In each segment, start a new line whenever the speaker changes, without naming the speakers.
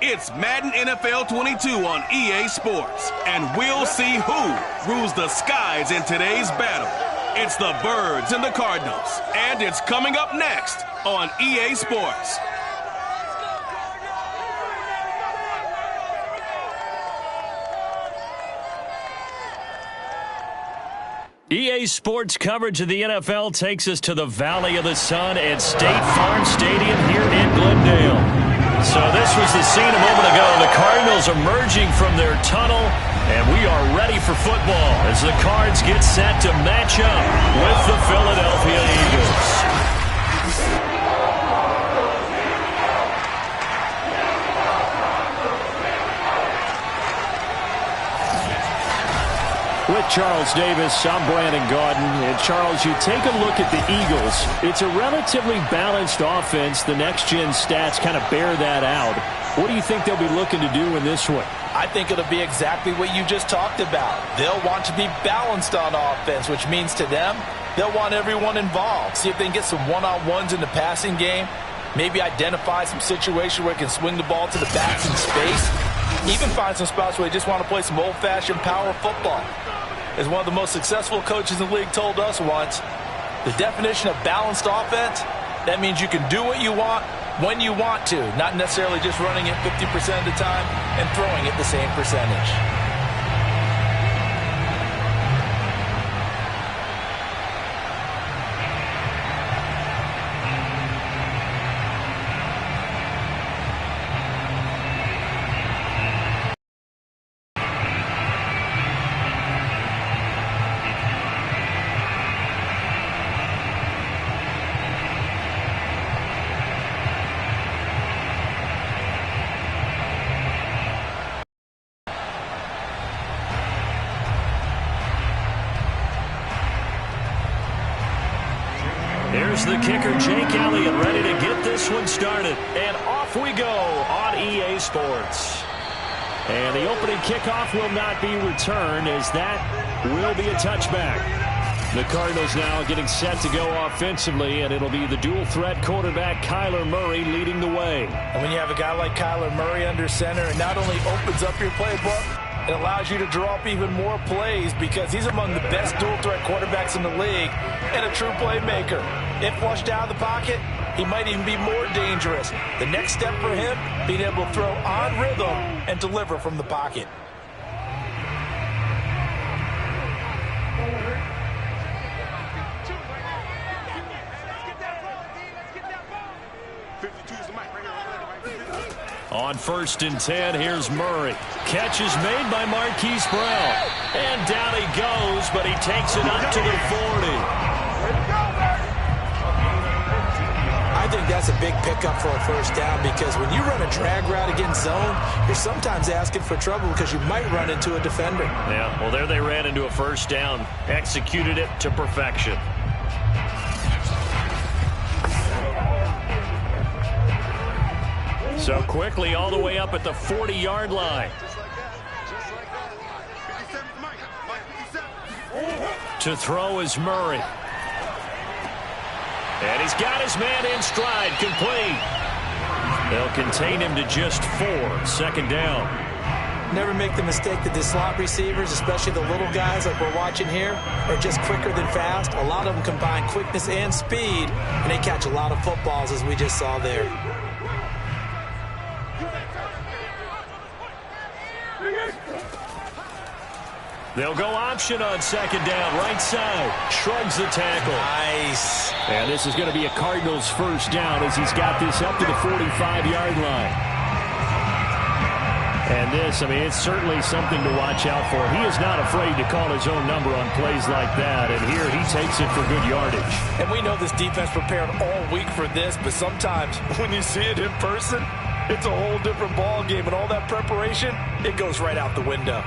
It's Madden NFL 22 on EA Sports, and we'll see who rules the skies in today's battle. It's the Birds and the Cardinals, and it's coming up next on EA Sports.
EA Sports coverage of the NFL takes us to the Valley of the Sun at State Farm Stadium here in Glendale. So this was the scene a moment ago. The Cardinals emerging from their tunnel, and we are ready for football as the Cards get set to match up with the Philadelphia Eagles. With Charles Davis, I'm Brandon Gaudin. And Charles, you take a look at the Eagles. It's a relatively balanced offense. The next-gen stats kind of bear that out. What do you think they'll be looking to do in this one?
I think it'll be exactly what you just talked about. They'll want to be balanced on offense, which means to them, they'll want everyone involved. See if they can get some one-on-ones in the passing game. Maybe identify some situation where they can swing the ball to the backs in space. Even find some spots where they just want to play some old-fashioned power football. As one of the most successful coaches in the league told us once, the definition of balanced offense, that means you can do what you want when you want to, not necessarily just running it 50% of the time and throwing it the same percentage.
Here's the kicker, Jake Elliott, ready to get this one started. And off we go on EA Sports. And the opening kickoff will not be returned, as that will be a touchback. The Cardinals now getting set to go offensively, and it'll be the dual-threat quarterback Kyler Murray leading the way.
And when you have a guy like Kyler Murray under center, it not only opens up your playbook, it allows you to draw up even more plays because he's among the best dual-threat quarterbacks in the league and a true playmaker. If flushed out of the pocket, he might even be more dangerous. The next step for him, being able to throw on rhythm and deliver from the pocket.
On 1st and 10, here's Murray. Catch is made by Marquise Brown. And down he goes, but he takes it up to the 40.
I think that's a big pickup for a first down because when you run a drag route against zone, you're sometimes asking for trouble because you might run into a defender.
Yeah, well, there they ran into a first down. Executed it to perfection. So quickly all the way up at the 40-yard line. To throw is Murray. And he's got his man in stride, complete. They'll contain him to just 4. 2nd down.
Never make the mistake that the slot receivers, especially the little guys like we're watching here, are just quicker than fast. A lot of them combine quickness and speed, and they catch a lot of footballs, as we just saw there.
They'll go option on 2nd down, right side. Shrugs the tackle.
Nice.
And this is going to be a Cardinals first down as he's got this up to the 45-yard line. And this, I mean, it's certainly something to watch out for. He is not afraid to call his own number on plays like that. And here he takes it for good yardage.
And we know this defense prepared all week for this, but sometimes when you see it in person, it's a whole different ball game. And all that preparation, it goes right out the window.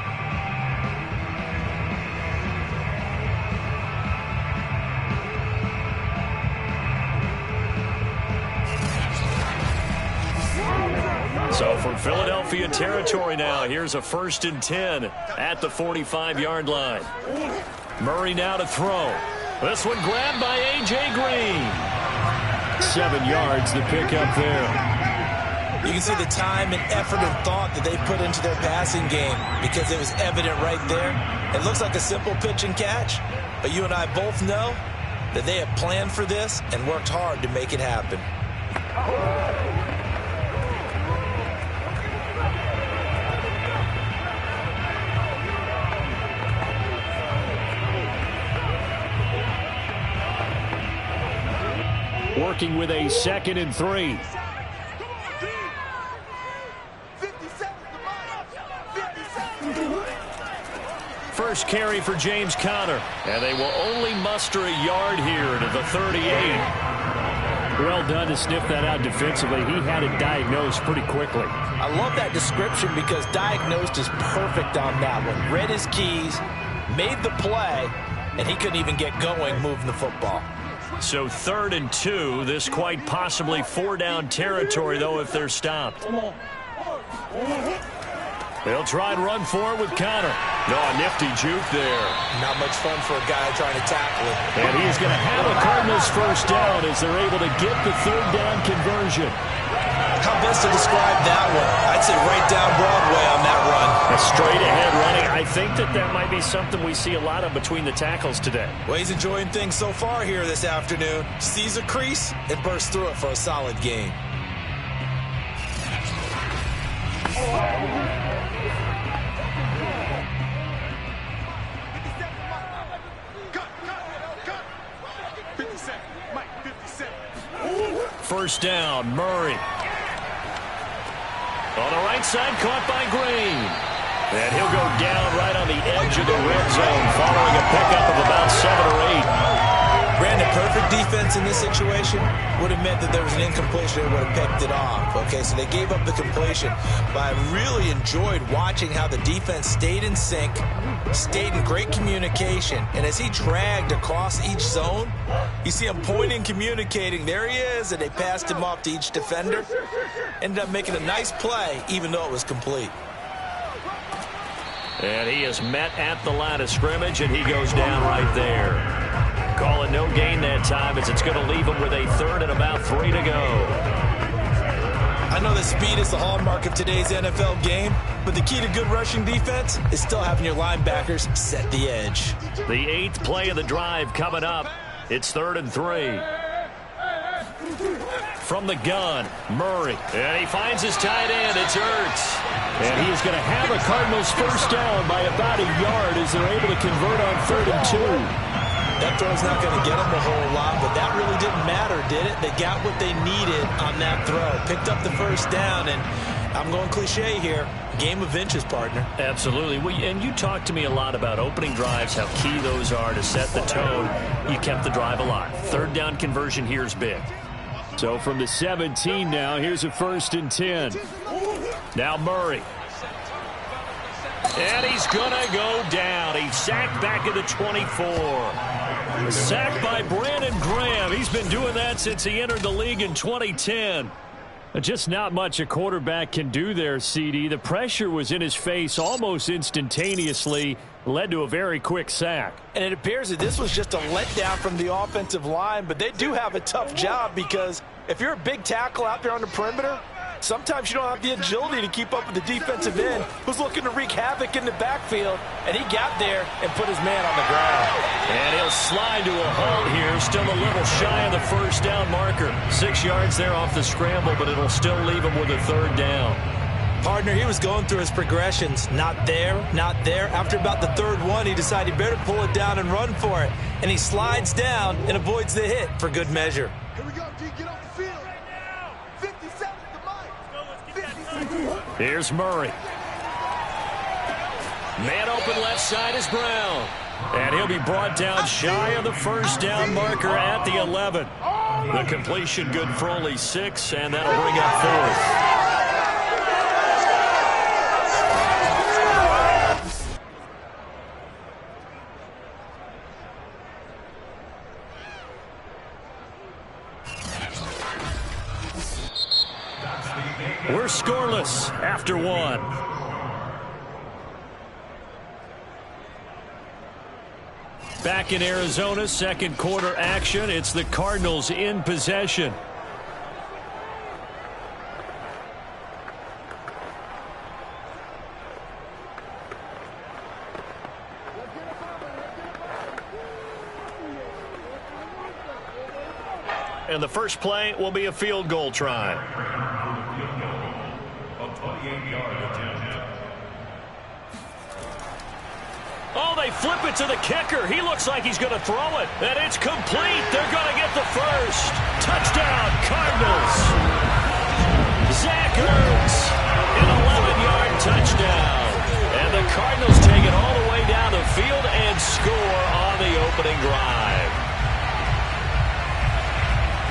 So from Philadelphia territory now, here's a 1st and 10 at the 45-yard line. Murray now to throw. This one grabbed by A.J. Green. 7 yards, the pickup there.
You can see the time and effort and thought that they put into their passing game because it was evident right there. It looks like a simple pitch and catch, but you and I both know that they have planned for this and worked hard to make it happen.
Working with a 2nd and 3. First carry for James Conner. And they will only muster a yard here to the 38. Well done to sniff that out defensively. He had it diagnosed pretty quickly.
I love that description because diagnosed is perfect on that one. Read his keys, made the play, and he couldn't even get going moving the football.
So 3rd and 2. This quite possibly 4-down territory, though, if they're stopped. They'll try and run for it with Conner. No, a nifty juke there.
Not much fun for a guy trying to tackle it.
And he's going to have a Cardinals first down as they're able to get the 3rd down conversion.
How best to describe that one? I'd say right down Broadway on that run.
A straight ahead running. I think that might be something we see a lot of between the tackles today.
Well, he's enjoying things so far here this afternoon. Sees a crease and bursts through it for a solid gain.
First down, Murray. On the right side, caught by Green. And he'll go down right on the edge of the red zone following a pickup of about 7 or 8.
Brandon, perfect defense in this situation would have meant that there was an incompletion and would have picked it off. Okay, so they gave up the completion. But I really enjoyed watching how the defense stayed in sync, stayed in great communication. And as he dragged across each zone, you see him pointing, communicating. There he is, and they passed him off to each defender. Ended up making a nice play, even though it was complete.
And he is met at the line of scrimmage, and he goes down right there. Call it no gain that time as it's going to leave him with a 3rd and about 3 to go.
I know that speed is the hallmark of today's NFL game, but the key to good rushing defense is still having your linebackers set the edge.
The 8th play of the drive coming up. It's 3rd and 3. From the gun, Murray. And he finds his tight end. It's Ertz. And he is going to have a Cardinals first down by about a yard as they're able to convert on 3rd and 2.
That throw's not going to get them a whole lot, but that really didn't matter, did it? They got what they needed on that throw. Picked up the first down, and I'm going cliche here. Game of inches, partner.
Absolutely. Well, and you talked to me a lot about opening drives, how key those are to set the tone. You kept the drive alive. 3rd down conversion here is big. So from the 17 now, here's a 1st and 10. Now Murray. And he's going to go down. He's sacked back at the 24. Sacked by Brandon Graham. He's been doing that since he entered the league in 2010. Just not much a quarterback can do there, CD. The pressure was in his face almost instantaneously, led to a very quick sack.
And it appears that this was just a letdown from the offensive line, but they do have a tough job because if you're a big tackle out there on the perimeter, sometimes you don't have the agility to keep up with the defensive end who's looking to wreak havoc in the backfield, and he got there and put his man on the ground.
And he'll slide to a halt here, still a little shy of the first down marker. 6 yards there off the scramble, but it'll still leave him with a 3rd down.
Partner, he was going through his progressions. Not there, not there. After about the 3rd one, he decided he better pull it down and run for it. And he slides down and avoids the hit for good measure.
Here we go, G. Get off the field. 57 to Mike.
Here's Murray. Man open left side is Brown. And he'll be brought down shy of the first down marker at the 11. The completion good for only 6, and that'll bring up 4th. We're scoreless after 1. Back in Arizona, 2nd quarter action. It's the Cardinals in possession. And the first play will be a field goal try. Oh, they flip it to the kicker. He looks like he's going to throw it. And it's complete. They're going to get the first. Touchdown, Cardinals. Zach Ertz, an 11-yard touchdown. And the Cardinals take it all the way down the field and score on the opening drive.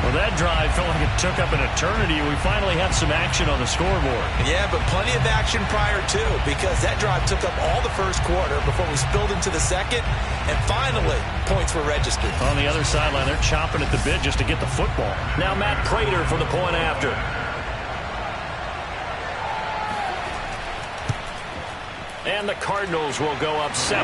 Well, that drive felt like it took up an eternity. We finally have some action on the scoreboard.
Yeah, but plenty of action prior, too, because that drive took up all the first quarter before we spilled into the second, and finally, points were registered.
On the other sideline, they're chomping at the bit just to get the football. Now Matt Prater for the point after. And the Cardinals will go up 7-0.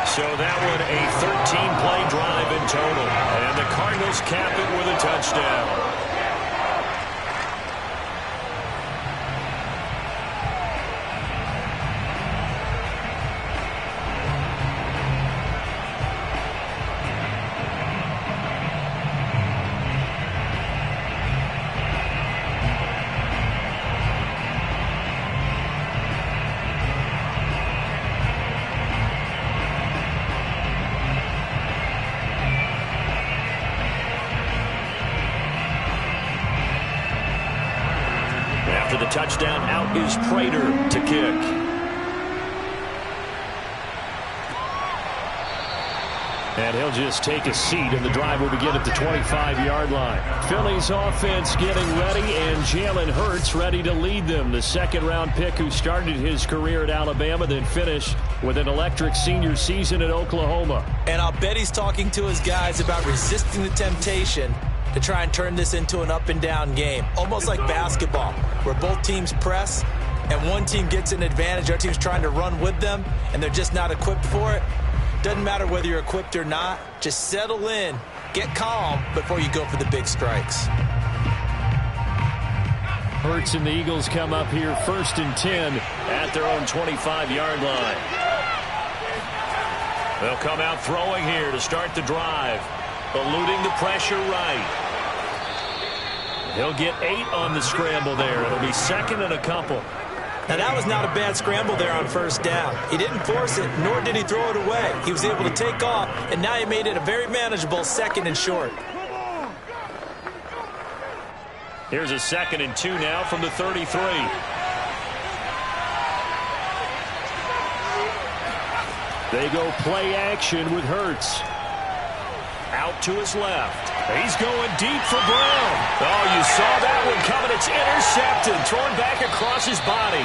So that one a 13-play drive in total. And the Cardinals cap it with a touchdown. After the touchdown, out is Prater to kick. And he'll just take a seat, and the drive will begin at the 25-yard line. Philly's offense getting ready, and Jalen Hurts ready to lead them. The second-round pick who started his career at Alabama, then finished with an electric senior season at Oklahoma.
And I'll bet he's talking to his guys about resisting the temptation to try and turn this into an up-and-down game, almost like basketball, where both teams press, and one team gets an advantage, our team's trying to run with them, and they're just not equipped for it. Doesn't matter whether you're equipped or not. Just settle in, get calm before you go for the big strikes.
Hurts and the Eagles come up here 1st and 10 at their own 25-yard line. They'll come out throwing here to start the drive. Eluding the pressure right. He'll get 8 on the scramble there. It'll be second and a couple.
Now, that was not a bad scramble there on first down. He didn't force it, nor did he throw it away. He was able to take off, and now he made it a very manageable 2nd and short.
Here's a 2nd and 2 now from the 33. They go play action with Hurts. Out to his left. He's going deep for Brown. Oh, you saw that one coming. It's intercepted. Thrown back across his body.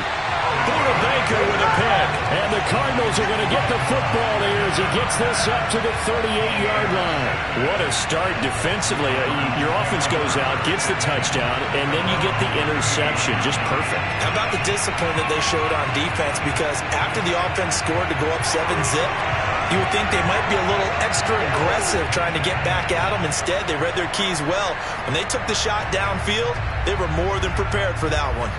Buda Baker with a pick. And the Cardinals are going to get the football there as he gets this up to the 38-yard line. What a start defensively. Your offense goes out, gets the touchdown, and then you get the interception. Just perfect.
How about the discipline that they showed on defense? Because after the offense scored to go up 7-zip, you would think they might be a little extra aggressive trying to get back at them. Instead, they read their keys well. When they took the shot downfield, they were more than prepared for that one.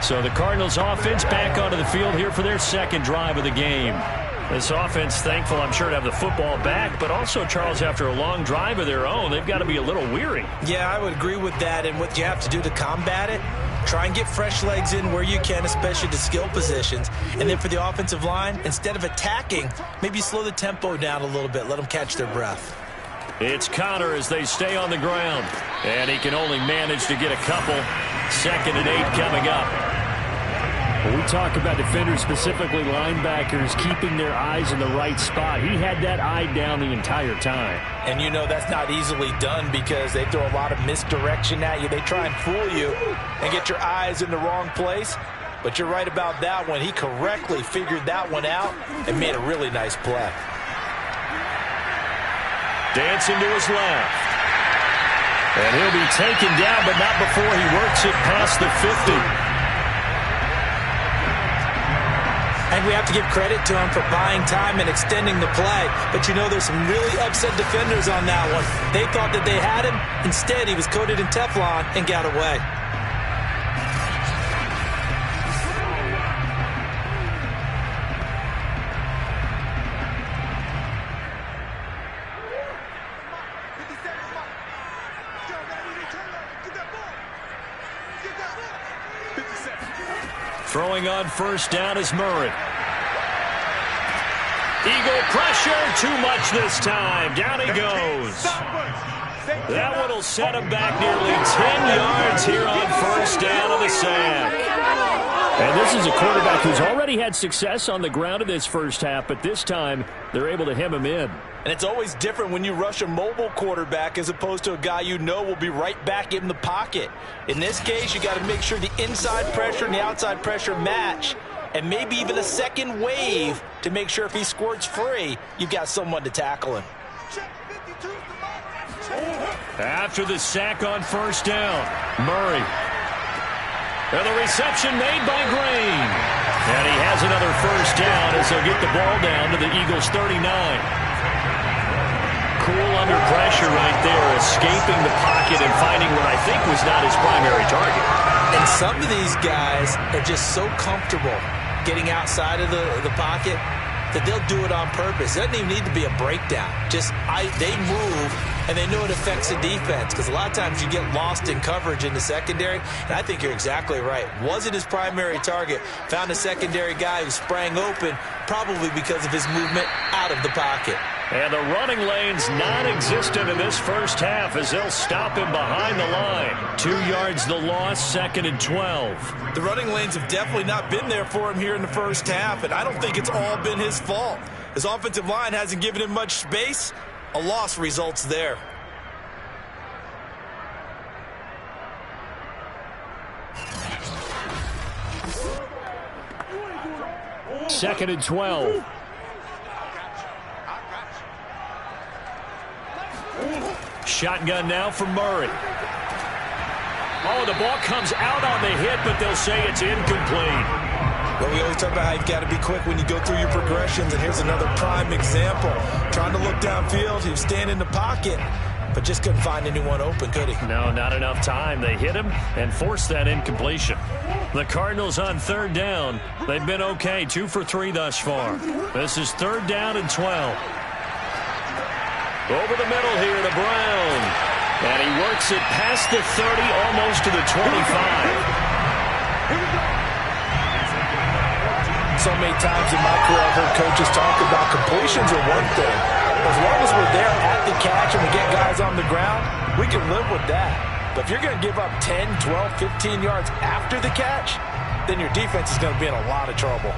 So the Cardinals offense back onto the field here for their second drive of the game. This offense thankful, I'm sure, to have the football back, but also, Charles, after a long drive of their own, they've got to be a little weary.
Yeah, I would agree with that, and what you have to do to combat it, try and get fresh legs in where you can, especially to skill positions. And then for the offensive line, instead of attacking, maybe slow the tempo down a little bit, let them catch their breath.
It's Connor as they stay on the ground, and he can only manage to get a couple. 2nd and 8 coming up. When we talk about defenders, specifically linebackers, keeping their eyes in the right spot, he had that eye down the entire time.
And you know that's not easily done because they throw a lot of misdirection at you. They try and fool you and get your eyes in the wrong place. But you're right about that one. He correctly figured that one out and made a really nice play.
Dancing to his left. And he'll be taken down, but not before he works it past the 50.
And we have to give credit to him for buying time and extending the play. But you know there's some really upset defenders on that one. They thought that they had him. Instead, he was coated in Teflon and got away.
Throwing on first down is Murray. Eagle pressure, too much this time. Down he goes. That one will set him back nearly 10 yards here on first down of the sack.
And this is a quarterback who's already had success on the ground in this first half, but this time they're able to hem him in.
And it's always different when you rush a mobile quarterback as opposed to a guy you know will be right back in the pocket. In this case, you got to make sure the inside pressure and the outside pressure match, and maybe even a second wave to make sure if he squirts free, you've got someone to tackle him.
After the sack on first down, Murray. And the reception made by Green. And he has another first down as they'll get the ball down to the Eagles' 39. Cool under pressure right there, escaping the pocket and finding what I think was not his primary target.
And some of these guys are just so comfortable getting outside of the pocket that they'll do it on purpose. It doesn't even need to be a breakdown. They move, and they know it affects the defense, because a lot of times you get lost in coverage in the secondary, and I think you're exactly right. Wasn't his primary target. Found a secondary guy who sprang open, probably because of his movement out of the pocket.
And the running lane's non-existent in this first half as they'll stop him behind the line. 2 yards the loss, 2nd and 12.
The running lanes have definitely not been there for him here in the first half, and I don't think it's all been his fault. His offensive line hasn't given him much space. A loss results there.
Second and 12.
Shotgun now for Murray. Oh, the ball comes out on the hit, but they'll say it's incomplete.
Well, we always talk about how you've got to be quick when you go through your progressions, and here's another prime example. Trying to look downfield, he was standing in the pocket, but just couldn't find anyone open, could he?
No, not enough time. They hit him and forced that incompletion. The Cardinals on third down. They've been okay, 2 for 3 thus far. This is 3rd down and 12. Over the middle here to Brown. And he works it past the 30, almost to the 25.
So many times in my career I've heard coaches talk about completions are one thing. As long as we're there at the catch and we get guys on the ground, we can live with that. But if you're going to give up 10, 12, 15 yards after the catch, then your defense is going to be in a lot of trouble.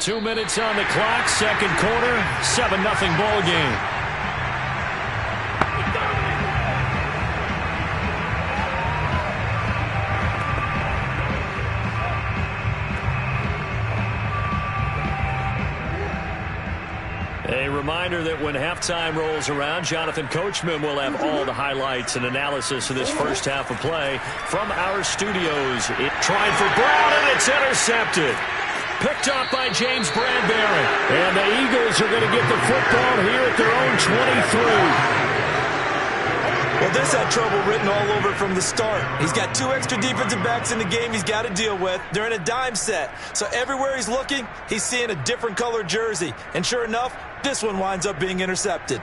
Two minutes on the clock, second quarter, 7-0 ball game. A reminder that when halftime rolls around, Jonathan Coachman will have all the highlights and analysis of this first half of play from our studios. Trying for Brown, and it's intercepted. Picked up by James Bradbury. And the Eagles are going to get the football here at their own 23.
Well, this had trouble written all over from the start. He's got 2 extra defensive backs in the game he's got to deal with. They're in a dime set. So everywhere he's looking, he's seeing a different color jersey. And sure enough, this one winds up being intercepted.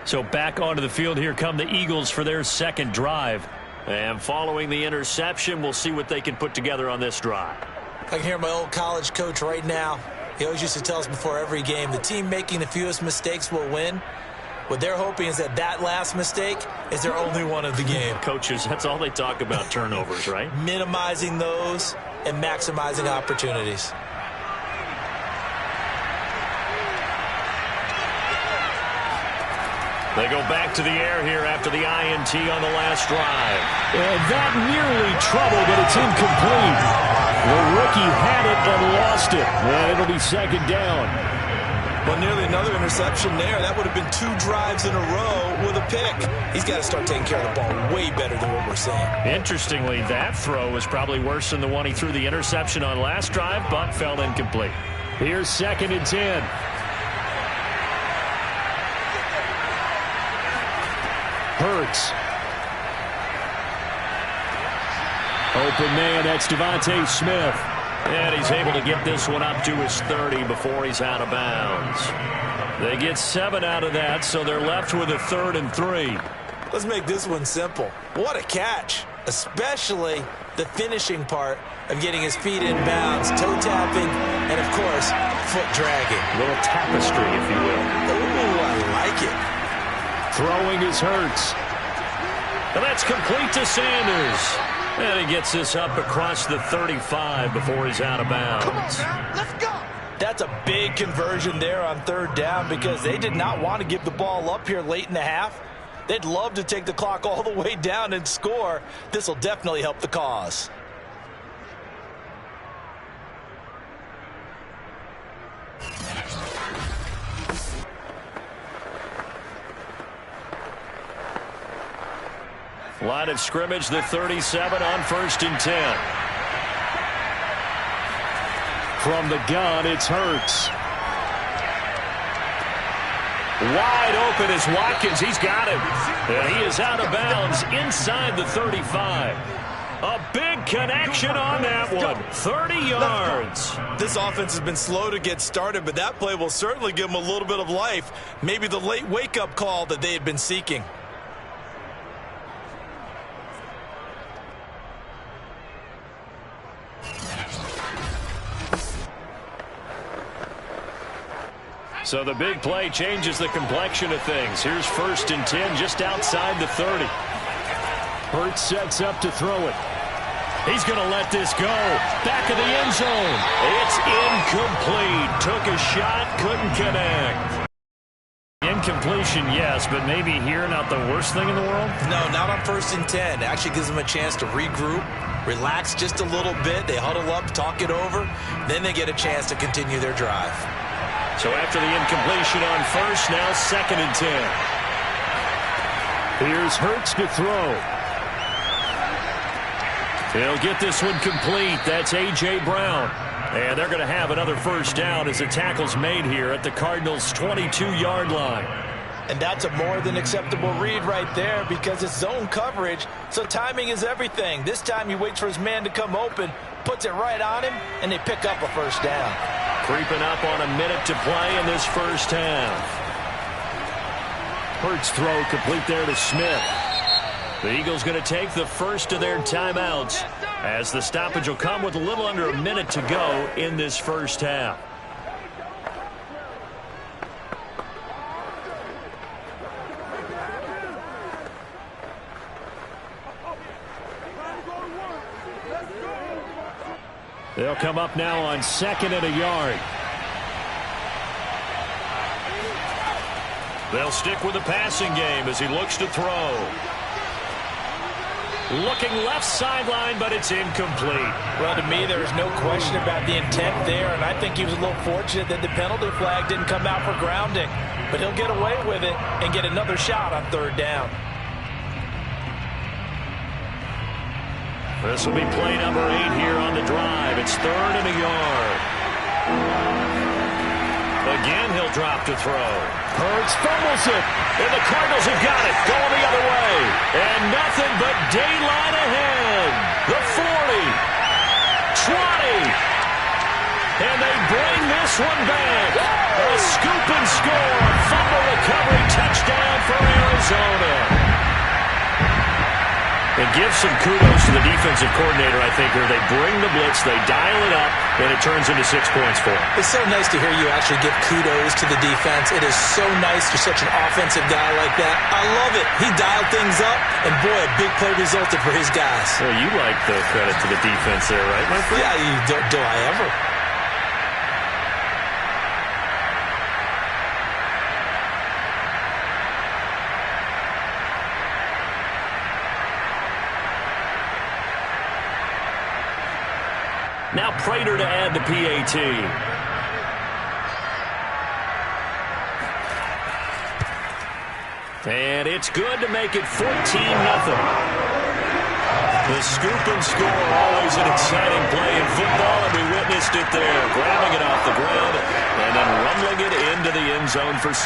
So back onto the field, here come the Eagles for their second drive. And following the interception, we'll see what they can put together on this drive.
I can hear my old college coach right now. He always used to tell us before every game, the team making the fewest mistakes will win. What they're hoping is that last mistake is their only one of the game.
Coaches, that's all they talk about, turnovers, right?
Minimizing those and maximizing opportunities.
They go back to the air here after the INT on the last drive.
And that nearly trouble, but it's incomplete. The rookie had it and lost it. And it'll be second down.
Well, nearly another interception there. That would have been 2 drives in a row with a pick. He's got to start taking care of the ball way better than what we're seeing.
Interestingly, that throw was probably worse than the one he threw the interception on last drive, but fell incomplete.
Here's 2nd and 10. Hurts. Open man, that's Devontae Smith.
And he's able to get this one up to his 30 before he's out of bounds. They get 7 out of that, so they're left with a 3rd and 3.
Let's make this one simple. What a catch, especially the finishing part of getting his feet in bounds, toe tapping, and of course, foot dragging.
A little tapestry, if you will.
Ooh, I like it.
Throwing is Hurts. And that's complete to Sanders. And he gets this up across the 35 before he's out of bounds.
Come on now, let's go.
That's a big conversion there on 3rd down because they did not want to give the ball up here late in the half. They'd love to take the clock all the way down and score. This will definitely help the cause.
Line of scrimmage, the 37 on 1st and 10. From the gun, it's Hurts. Wide open is Watkins. He's got him. And he is out of bounds inside the 35. A big connection on that one. 30 yards.
This offense has been slow to get started, but that play will certainly give them a little bit of life. Maybe the late wake-up call that they had been seeking.
So the big play changes the complexion of things. Here's 1st and 10 just outside the 30. Hurts sets up to throw it. He's going to let this go. Back of the end zone. It's incomplete. Took a shot, couldn't connect. Incompletion, yes, but maybe here not the worst thing in the world?
No, not on 1st and 10. It actually gives them a chance to regroup, relax just a little bit. They huddle up, talk it over. Then they get a chance to continue their drive.
So after the incompletion on 1st, now 2nd and 10. Here's Hurts to throw. He'll get this one complete. That's A.J. Brown. And they're going to have another 1st down as the tackle's made here at the Cardinals' 22-yard line.
And that's a more than acceptable read right there because it's zone coverage, so timing is everything. This time he waits for his man to come open, puts it right on him, and they pick up a 1st down.
Creeping up on a minute to play in this 1st half. Hurts throw complete there to Smith. The Eagles going to take the first of their timeouts as the stoppage will come with a little under a minute to go in this 1st half. They'll come up now on 2nd and a yard. They'll stick with the passing game as he looks to throw. Looking left sideline, but it's incomplete.
Well, to me, there is no question about the intent there, and I think he was a little fortunate that the penalty flag didn't come out for grounding. But he'll get away with it and get another shot on 3rd down.
This will be play number 8 here on the drive. It's 3rd and a yard. Again, he'll drop to throw. Hurts fumbles it. And the Cardinals have got it. Going the other way. And nothing but daylight ahead. The 40. 20. And they bring this one back. A scoop and score. Fumble recovery. Touchdown for Arizona. And give some kudos to the defensive coordinator, I think, here. They bring the blitz, they dial it up, and it turns into 6 points for them.
It's so nice to hear you actually give kudos to the defense. It is so nice for such an offensive guy like that. I love it. He dialed things up, and boy, a big play resulted for his guys.
Well, you like the credit to the defense there, right, my friend?
Yeah, do I ever?
Now Prater to add the PAT. And it's good to make it 14-0. The scoop and score, always an exciting play in football, and we witnessed it there. Grabbing it off the ground and then rumbling it into the end zone for 6.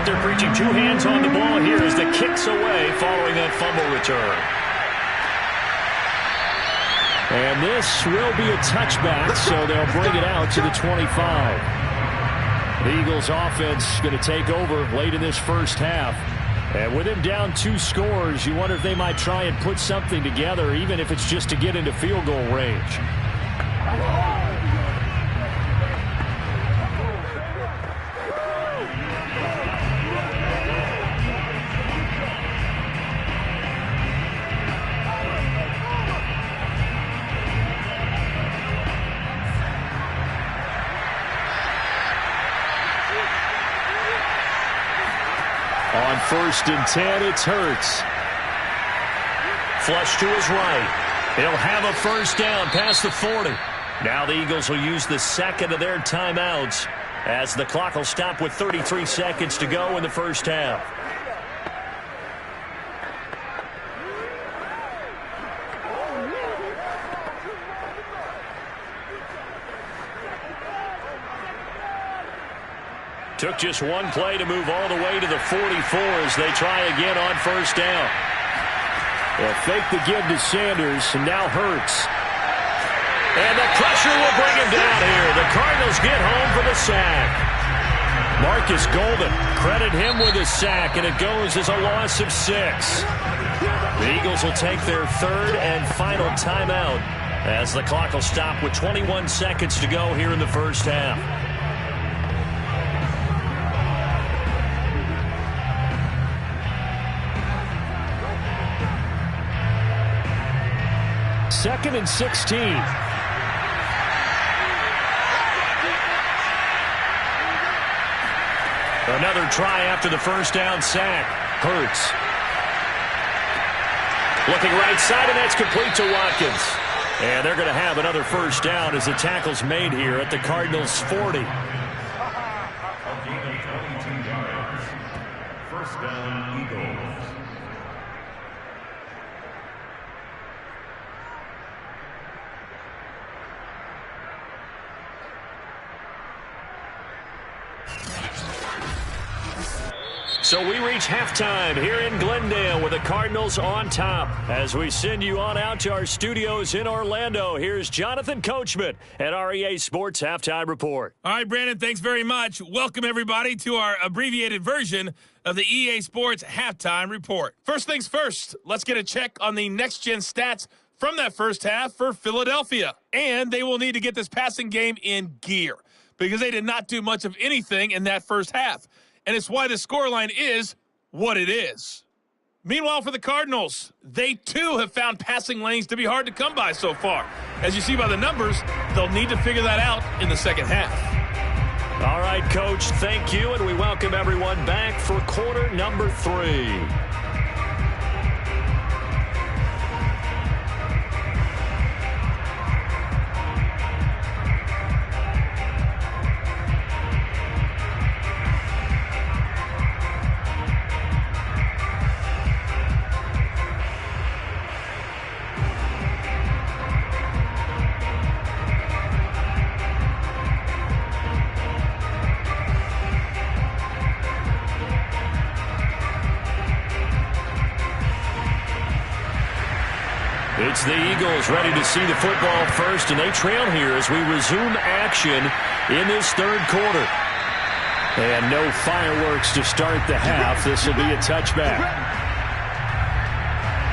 they're preaching 2 hands on the ball here as the kick's away following that fumble return.
And this will be a touchback, so they'll bring it out to the 25. The Eagles offense going to take over late in this first half. And with him down 2 scores, you wonder if they might try and put something together, even if it's just to get into field goal range. On 1st and 10, it's Hurts.
Flush to his right. He'll have a first down past the 40. Now the Eagles will use the second of their timeouts as the clock will stop with 33 seconds to go in the first half. Took just one play to move all the way to the 44 as they try again on first down.
They'll fake the give to Sanders, and now Hurts.
And the pressure will bring him down here. The Cardinals get home for the sack. Marcus Golden, credit him with a sack, and it goes as a loss of 6. The Eagles will take their 3rd and final timeout as the clock will stop with 21 seconds to go here in the first half.
Second and 16.
Another try after the first down sack. Hurts. Looking right side, and that's complete to Watkins. And they're going to have another first down as the tackle's made here at the Cardinals' 40.
First down, Eagles.
So we reach halftime here in Glendale with the Cardinals on top. As we send you on out to our studios in Orlando, here's Jonathan Coachman at our EA Sports Halftime Report.
All right, Brandon, thanks very much. Welcome, everybody, to our abbreviated version of the EA Sports Halftime Report. First things first, let's get a check on the next-gen stats from that first half for Philadelphia. And they will need to get this passing game in gear because they did not do much of anything in that first half. And it's why the scoreline is what it is. Meanwhile, for the Cardinals, they too have found passing lanes to be hard to come by so far. As you see by the numbers, they'll need to figure that out in the second half.
All right, Coach, thank you, and we welcome everyone back for quarter number 3. It's the Eagles ready to see the football first, and they trail here as we resume action in this third quarter.
And no fireworks to start the half. This will be a touchback.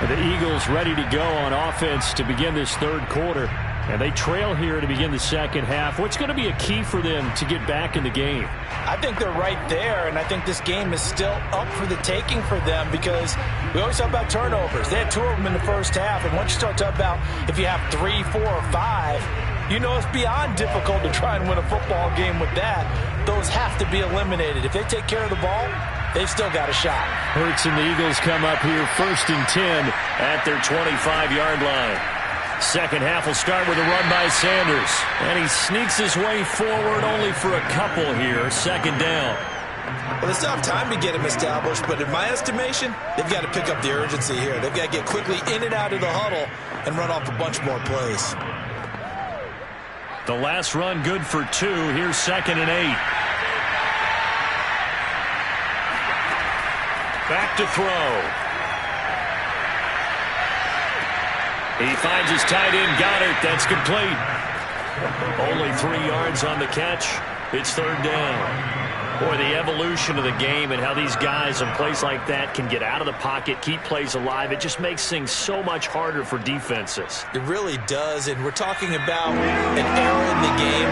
The Eagles ready to go on offense to begin this third quarter. And they trail here to begin the second half. What's going to be a key for them to get back in the game?
I think they're right there, and I think this game is still up for the taking for them because we always talk about turnovers. They had 2 of them in the first half, and once you start talking about if you have 3, 4, or 5, you know it's beyond difficult to try and win a football game with that. Those have to be eliminated. If they take care of the ball, they've still got a shot.
Hurts and the Eagles come up here 1st and 10
at their 25-yard line. Second half will start with a run by Sanders. And he sneaks his way forward only for a couple here. Second down.
Well, they still have time to get him established, but in my estimation, they've got to pick up the urgency here. They've got to get quickly in and out of the huddle and run off a bunch more plays.
The last run good for 2. Here's 2nd and 8. Back to throw. He finds his tight end, Goddard. That's complete. Only 3 yards on the catch. It's third down. Boy, the evolution of the game and how these guys in plays like that can get out of the pocket, keep plays alive, it just makes things so much harder for defenses.
It really does, and we're talking about an era in the game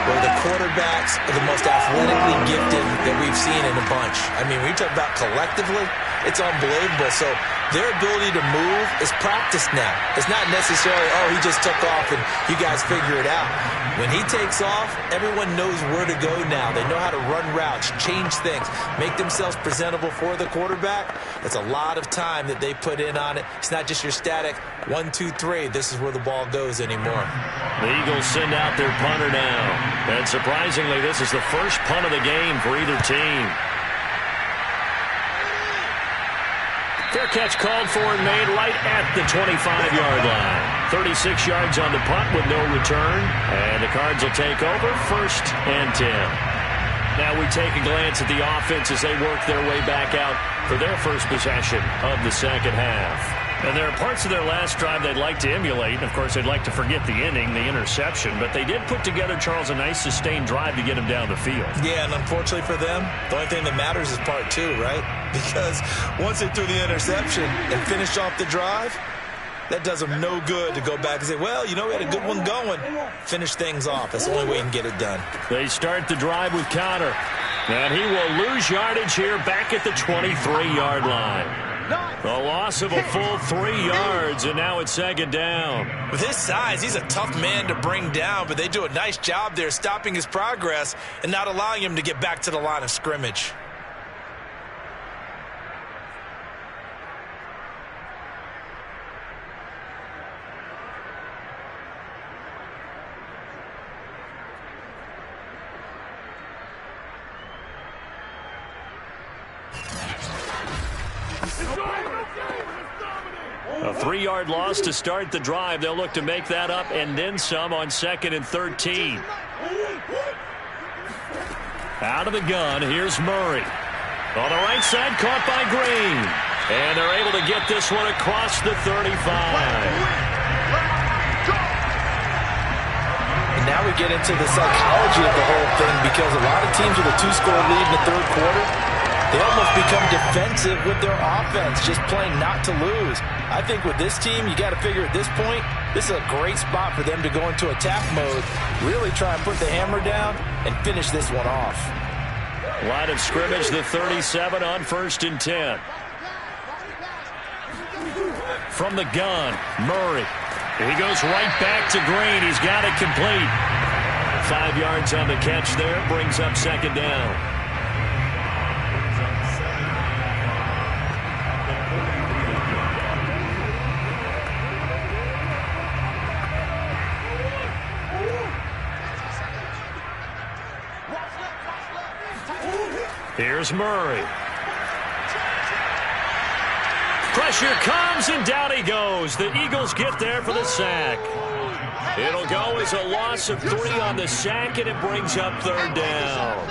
where the quarterbacks are the most athletically gifted that we've seen in a bunch. I mean, when you talk about collectively, it's unbelievable. So their ability to move is practiced now. It's not necessarily, oh, he just took off and you guys figure it out. When he takes off, everyone knows where to go now. They know how to run routes, change things, make themselves presentable for the quarterback. It's a lot of time that they put in on it. It's not just your static 1, 2, 3. This is where the ball goes anymore.
The Eagles send out their punter now. And surprisingly, this is the first punt of the game for either team. Fair catch called for and made right at the 25-yard line. 36 yards on the punt with no return. And the Cards will take over, 1st and 10. Now we take a glance at the offense as they work their way back out for their first possession of the second half. And there are parts of their last drive they'd like to emulate. Of course, they'd like to forget the inning, the interception. But they did put together, Charles, a nice sustained drive to get him down the field.
Yeah, and unfortunately for them, the only thing that matters is part 2, right? Because once they threw the interception and finished off the drive, that does them no good to go back and say, well, you know, we had a good one going. Finish things off. That's the only way you can get it done.
They start the drive with Conner. And he will lose yardage here back at the 23-yard line. A loss of a full 3 yards, and now it's second down.
With his size, he's a tough man to bring down, but they do a nice job there stopping his progress and not allowing him to get back to the line of scrimmage.
A 3-yard loss to start the drive. They'll look to make that up and then some on 2nd and 13. Out of the gun, here's Murray. On the right side, caught by Green. And they're able to get this one across the 35.
And now we get into the psychology of the whole thing, because a lot of teams with a 2-score lead in the third quarter, they almost become defensive with their offense, just playing not to lose. I think with this team, you got to figure at this point, this is a great spot for them to go into attack mode, really try and put the hammer down and finish this one off.
Line of scrimmage, the 37 on 1st and 10. From the gun, Murray. He goes right back to Green. He's got it complete. 5 yards on the catch there, brings up second down. Here's Murray. Pressure comes, and down he goes. The Eagles get there for the sack. It'll go as a loss of 3 on the sack, and it brings up third down.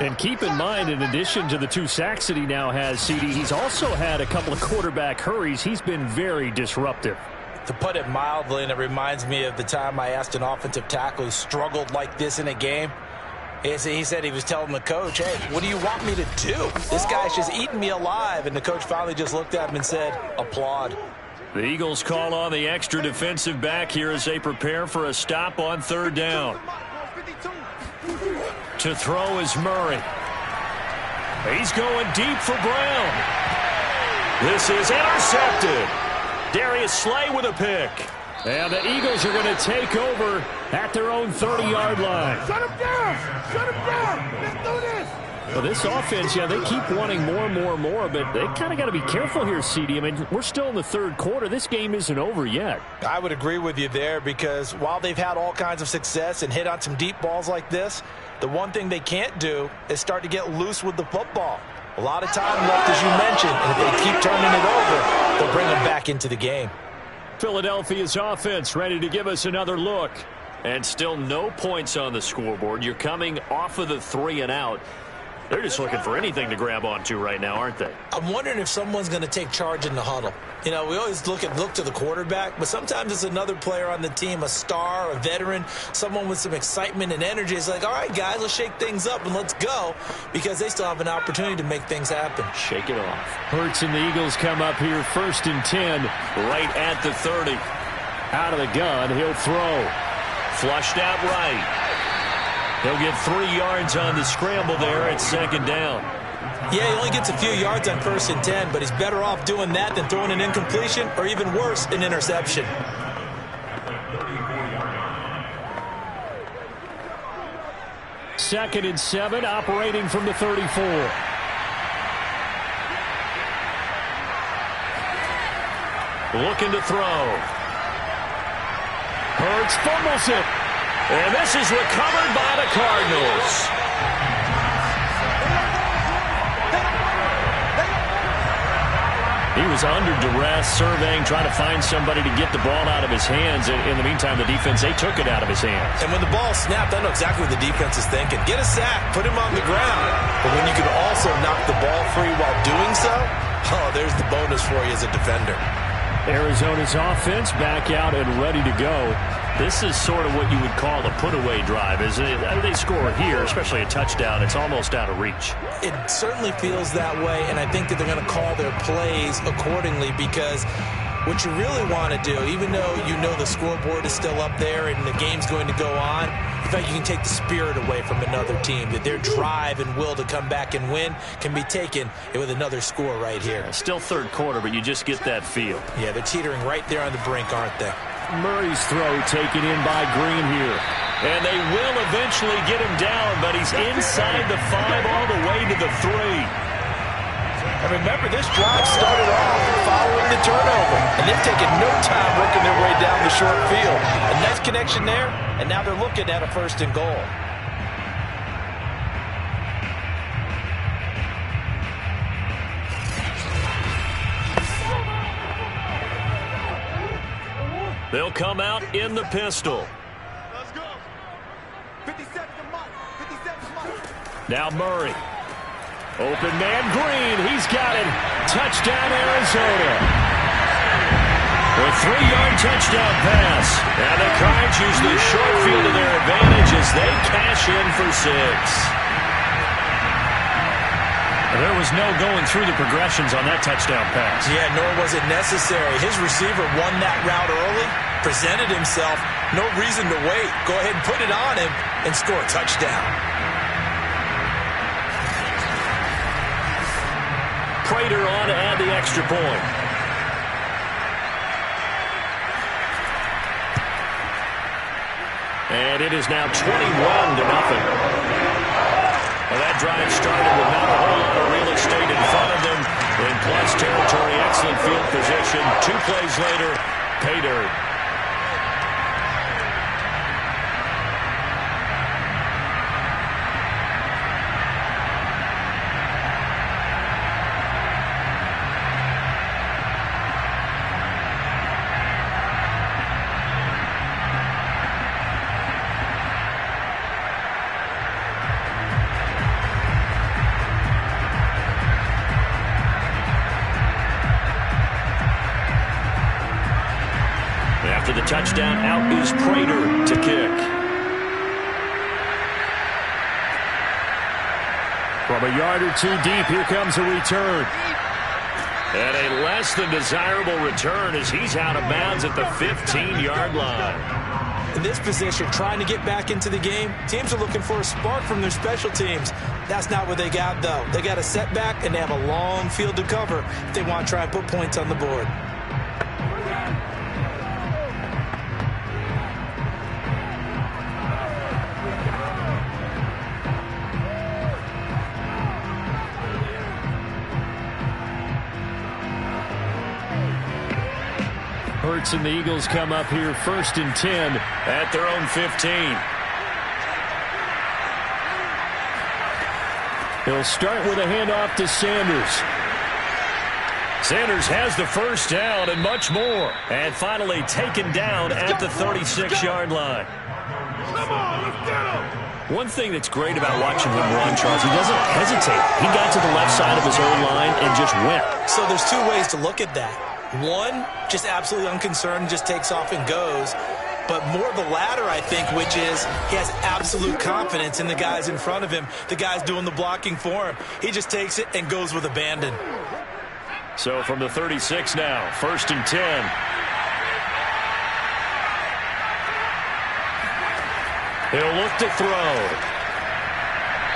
And keep in mind, in addition to the 2 sacks that he now has, CD, he's also had a couple of quarterback hurries. He's been very disruptive.
To put it mildly, and it reminds me of the time I asked an offensive tackle who struggled like this in a game. He said he was telling the coach, hey, what do you want me to do? This guy's just eating me alive. And the coach finally just looked at him and said, applaud.
The Eagles call on the extra defensive back here as they prepare for a stop on third down. To throw is Murray. He's going deep for Brown. This is intercepted. Darius Slay with a pick.
And the Eagles are going to take over at their own 30-yard line.
Shut him down! Shut him down! Let's do this!
Well, this offense, yeah, they keep wanting more and more and more, but they kind of got to be careful here, CD. I mean, we're still in the third quarter. This game isn't over yet.
I would agree with you there, because while they've had all kinds of success and hit on some deep balls like this, the one thing they can't do is start to get loose with the football. A lot of time left, as you mentioned, and if they keep turning it over, they'll bring them back into the game.
Philadelphia's offense ready to give us another look. And still no points on the scoreboard. You're coming off of the 3 and out. They're just looking for anything to grab onto right now, aren't they?
I'm wondering if someone's going to take charge in the huddle. You know, we always look to the quarterback, but sometimes it's another player on the team, a star, a veteran, someone with some excitement and energy. It's like, all right, guys, let's shake things up and let's go, because they still have an opportunity to make things happen.
Shake it off.
Hurts and the Eagles come up here 1st and 10.
Right at the 30.
Out of the gun, he'll throw.
Flushed out right. He'll get 3 yards on the scramble there at 2nd down.
Yeah, he only gets a few yards on 1st and 10, but he's better off doing that than throwing an incompletion or even worse, an interception.
Second and 7, operating from the 34.
Looking to throw.
Hurts fumbles it.
And this is recovered by the Cardinals. He was under duress, surveying, trying to find somebody to get the ball out of his hands. In the meantime, the defense, they took it out of his hands.
And when the ball snapped, I know exactly what the defense is thinking. Get a sack, put him on the ground. But when you can also knock the ball free while doing so, oh, there's the bonus for you as a defender.
Arizona's offense back out and ready to go.
This is sort of what you would call a put-away drive, isn't it? They score here, especially a touchdown. It's almost out of reach.
It certainly feels that way, and I think that they're going to call their plays accordingly, because what you really want to do, even though you know the scoreboard is still up there and the game's going to go on, in fact, you can take the spirit away from another team, that their drive and will to come back and win can be taken with another score right here.
Still 3rd quarter, but you just get that feel.
Yeah, they're teetering right there on the brink, aren't they?
Murray's throw taken in by Green here.
And they will eventually get him down, but he's inside the 5 all the way to the 3.
And remember, this drive started off following the turnover, and they've taken no time working their way down the short field. A nice connection there, and now they're looking at a 1st and goal.
They'll come out in the pistol.
Let's go. 57 to Mike. 57 to Mike.
Now Murray.
Open man Green. He's got it. Touchdown, Arizona.
A 3-yard touchdown pass. And the Cards use the short field to their advantage as they cash in for 6. There was no going through the progressions on that touchdown pass.
Yeah, nor was it necessary. His receiver won that route early, presented himself, no reason to wait. Go ahead and put it on him and score a touchdown.
Prater on to add the extra point. And it is now 21-0. Well, that drive started with not a whole lot of real estate in front of them. In plus territory, excellent field position. 2 plays later, pay dirt. After the touchdown, out is Prater to kick.
From a yard or 2 deep, here comes a return.
And a less than desirable return as he's out of bounds at the 15-yard line.
In this position, trying to get back into the game, teams are looking for a spark from their special teams. That's not what they got, though. They got a setback, and they have a long field to cover if they want to try and put points on the board.
Hurts and the Eagles come up here 1st and 10
at their own 15.
He'll start with a handoff to Sanders.
Sanders has the 1st down and much more. And finally taken down at the 36-yard line.
Come on, let's get him.
One thing that's great about watching him run, Charles, he doesn't hesitate. He got to the left side of his own line and just went.
So there's two ways to look at that. One, just absolutely unconcerned, just takes off and goes. But more the latter, I think, which is he has absolute confidence in the guys in front of him, the guys doing the blocking for him. He just takes it and goes with abandon.
So from the 36 now, 1st and 10. He'll look to throw.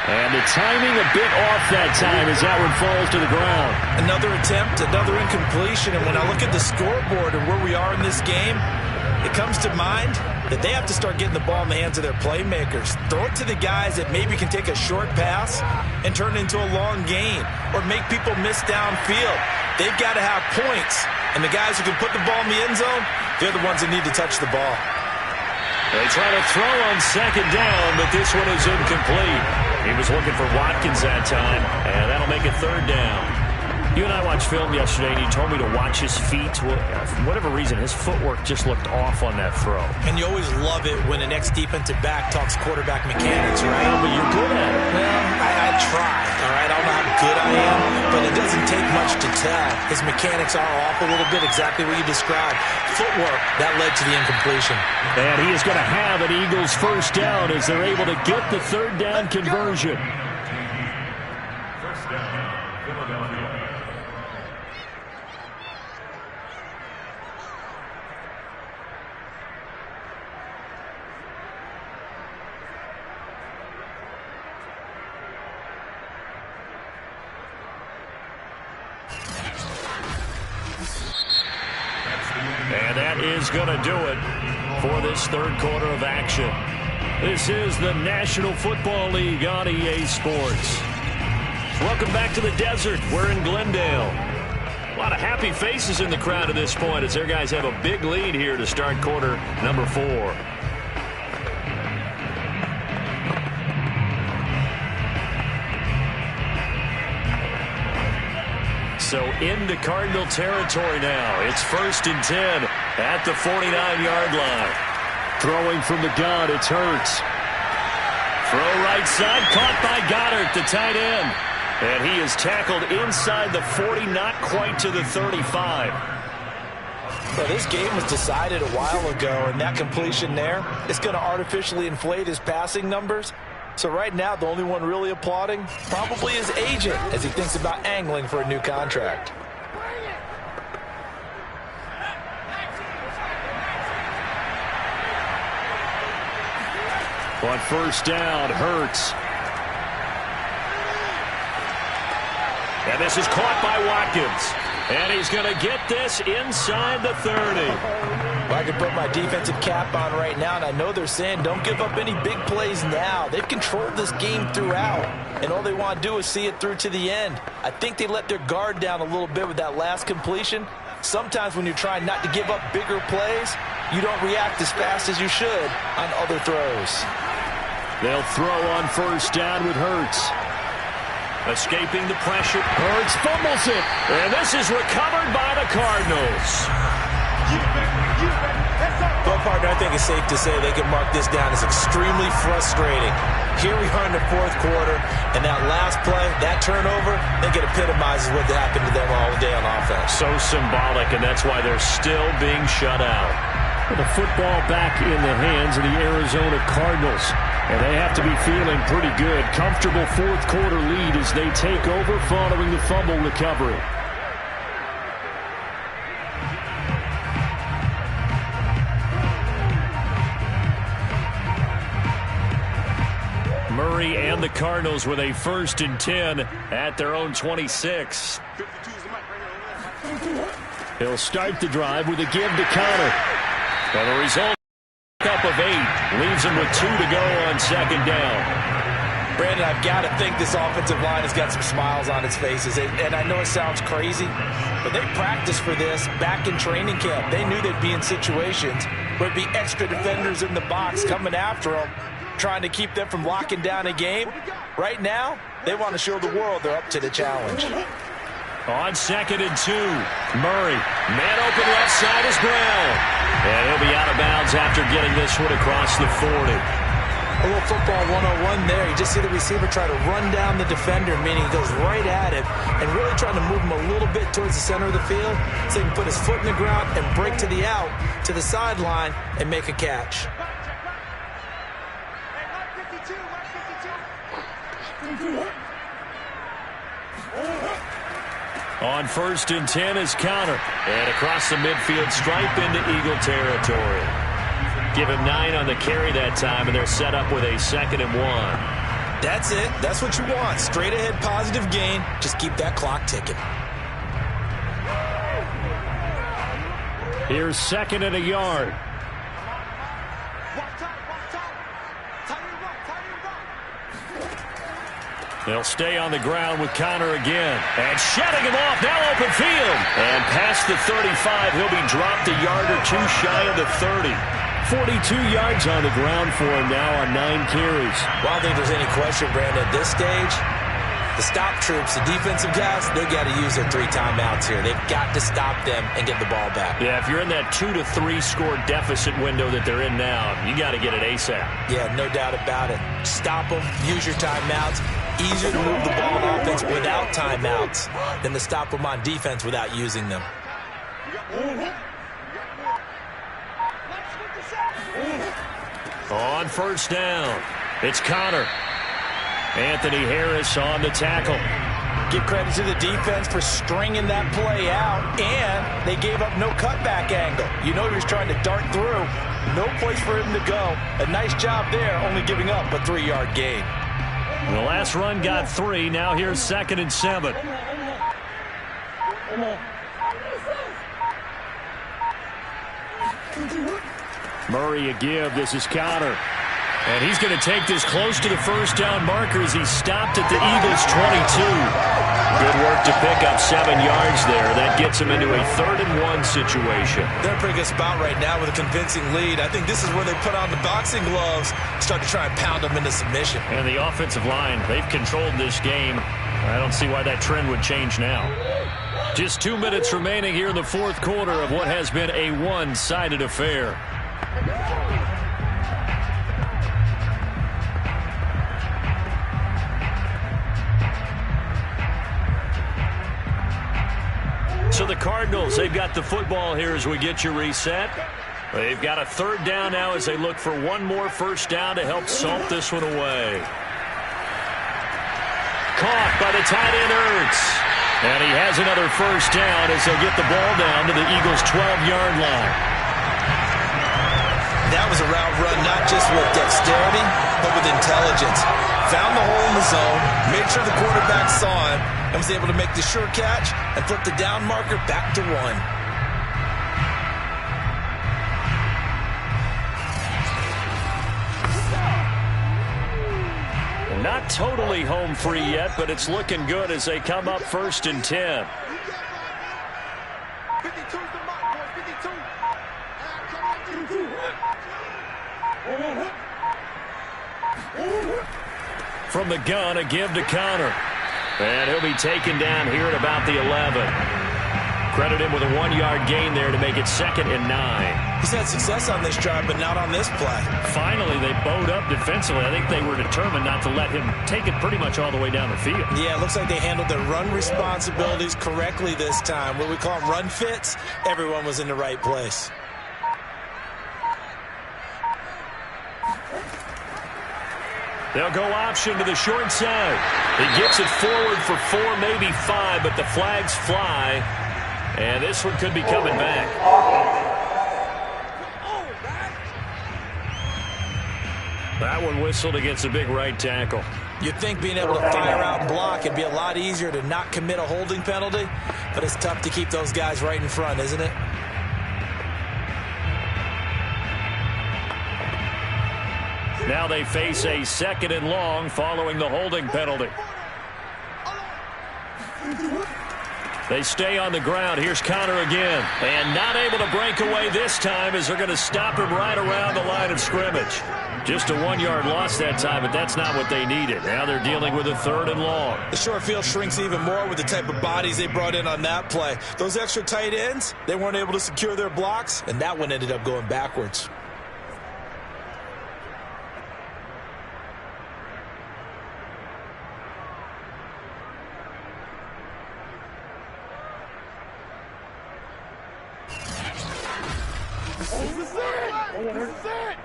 And the timing a bit off that time as that one falls to the ground.
Another attempt, another incompletion. And when I look at the scoreboard and where we are in this game, it comes to mind that they have to start getting the ball in the hands of their playmakers. Throw it to the guys that maybe can take a short pass and turn it into a long gain or make people miss downfield. They've got to have points. And the guys who can put the ball in the end zone, they're the ones that need to touch the ball.
They try to throw on 2nd down, but this one is incomplete. He was looking for Watkins that time, and that'll make it 3rd down. You and I watched film yesterday, and you told me to watch his feet. Well, for whatever reason, his footwork just looked off on that throw.
And you always love it when an ex-defensive back talks quarterback mechanics, right?
Well, but you're good at it.
Well, I try, all right? I don't know how good I am, but it doesn't take much to tell. His mechanics are off a little bit, exactly what you described. Footwork, that led to the incompletion.
And he is going to have an Eagles 1st down as they're able to get the 3rd down conversion.
1st down, Philadelphia.
And that is going to do it for this 3rd quarter of action. This is the National Football League on EA Sports. Welcome back to the desert. We're in Glendale. A lot of happy faces in the crowd at this point as their guys have a big lead here to start quarter number 4. So into Cardinal territory now. It's 1st and 10 at the 49-yard line. Throwing from the gun, it's Hurts. Throw right side, caught by Goddard, the tight end. And he is tackled inside the 40, not quite to the 35.
Well, this game was decided a while ago, and that completion there is going to artificially inflate his passing numbers. So right now, the only one really applauding probably his agent as he thinks about angling for a new contract.
On 1st down, Hurts. And this is caught by Watkins. And he's going to get this inside the 30.
Well, I can put my defensive cap on right now, and I know they're saying don't give up any big plays now. They've controlled this game throughout, and all they want to do is see it through to the end. I think they let their guard down a little bit with that last completion. Sometimes when you're trying not to give up bigger plays, you don't react as fast as you should on other throws.
They'll throw on 1st down with Hurts. Escaping the pressure. Hurts fumbles it. And this is recovered by the Cardinals.
Well, partner, I think it's safe to say they can mark this down as extremely frustrating. Here we are in the 4th quarter, and that last play, that turnover, I think it epitomizes what happened to them all day on offense.
So symbolic, and that's why they're still being shut out. With the football back in the hands of the Arizona Cardinals. And they have to be feeling pretty good. Comfortable 4th quarter lead as they take over following the fumble recovery. Murray and the Cardinals with a 1st and 10 at their own 26. He'll start the drive with a give to Connor. And the result up of 8 leaves him with 2 to go on 2nd down.
Brandon, I've got to think this offensive line has got some smiles on its faces. And I know it sounds crazy, but they practiced for this back in training camp. They knew they'd be in situations where it'd be extra defenders in the box coming after them, trying to keep them from locking down a game. Right now, they want to show the world they're up to the challenge.
On 2nd and 2, Murray. Man open left side is Brown. And he'll be out of bounds after getting this one across the 40.
A little football 101 there. You just see the receiver try to run down the defender, meaning he goes right at him and really trying to move him a little bit towards the center of the field so he can put his foot in the ground and break to the out, to the sideline, and make a catch.
On 1st and 10 is Connor. And across the midfield stripe into Eagle territory. Give him 9 on the carry that time, and they're set up with a 2nd and 1.
That's it. That's what you want. Straight ahead positive gain. Just keep that clock ticking.
Here's 2nd and a yard. They'll stay on the ground with Connor again. And shutting him off, now open field. And past the 35, he'll be dropped a yard or two shy of the 30. 42 yards on the ground for him now on 9 carries.
Well, I don't think there's any question, Brandon, at this stage, the stop troops, the defensive guys, they got to use their 3 timeouts here. They've got to stop them and get the ball back.
Yeah, if you're in that 2 to 3 score deficit window that they're in now, you got to get it ASAP.
Yeah, no doubt about it. Stop them, use your timeouts. Easier to move the ball on offense without timeouts than to stop them on defense without using them.
On 1st down, it's Connor. Anthony Harris on the tackle.
Give credit to the defense for stringing that play out, and they gave up no cutback angle. You know he was trying to dart through. No place for him to go. A nice job there, only giving up a 3-yard gain.
The last run got 3. Now here's 2nd and 7. Murray a give. This is Connor. And he's going to take this close to the 1st down marker as he stopped at the Eagles' 22. Good work to pick up 7 yards there. That gets him into a 3rd and 1 situation.
They're in a pretty good spot right now with a convincing lead. I think this is where they put on the boxing gloves, start to try and pound them into submission.
And the offensive line, they've controlled this game. I don't see why that trend would change now. Just 2 minutes remaining here in the 4th quarter of what has been a one-sided affair. So the Cardinals, they've got the football here as we get you reset. They've got a 3rd down now as they look for one more 1st down to help salt this one away. Caught by the tight end Ertz. And he has another 1st down as they'll get the ball down to the Eagles' 12-yard line.
That was a route run not just with dexterity, but with intelligence. Found the hole in the zone, made sure the quarterback saw him, and was able to make the sure catch and flip the down marker back to 1.
Not totally home free yet, but it's looking good as they come up 1st and 10. From the gun, a give to Connor. And he'll be taken down here at about the 11. Credit him with a 1-yard gain there to make it 2nd and 9.
He's had success on this drive, but not on this play.
Finally, they bowed up defensively. I think they were determined not to let him take it pretty much all the way down the field.
Yeah, it looks like they handled their run responsibilities correctly this time. What we call run fits, everyone was in the right place.
They'll go option to the short side. He gets it forward for 4, maybe 5, but the flags fly. And this one could be coming back. That one whistled against a big right tackle.
You'd think being able to fire out and block, it'd be a lot easier to not commit a holding penalty, but it's tough to keep those guys right in front, isn't it?
Now they face a 2nd and long following the holding penalty. They stay on the ground. Here's Connor again. And not able to break away this time as they're going to stop him right around the line of scrimmage. Just a 1-yard loss that time, but that's not what they needed. Now they're dealing with a 3rd and long.
The short field shrinks even more with the type of bodies they brought in on that play. Those extra tight ends, they weren't able to secure their blocks, and that one ended up going backwards.
This is it! This is it!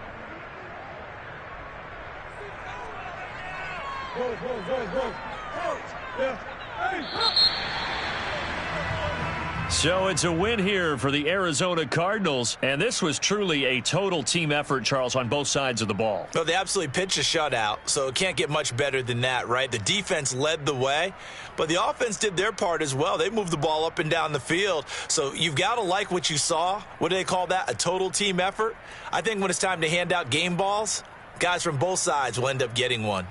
So it's a win here for the Arizona Cardinals, and this was truly a total team effort, Charles, on both sides of the ball.
Well, they absolutely pitched a shutout, so it can't get much better than that, right? The defense led the way, but the offense did their part as well. They moved the ball up and down the field, so you've got to like what you saw. What do they call that? A total team effort? I think when it's time to hand out game balls, guys from both sides will end up getting one.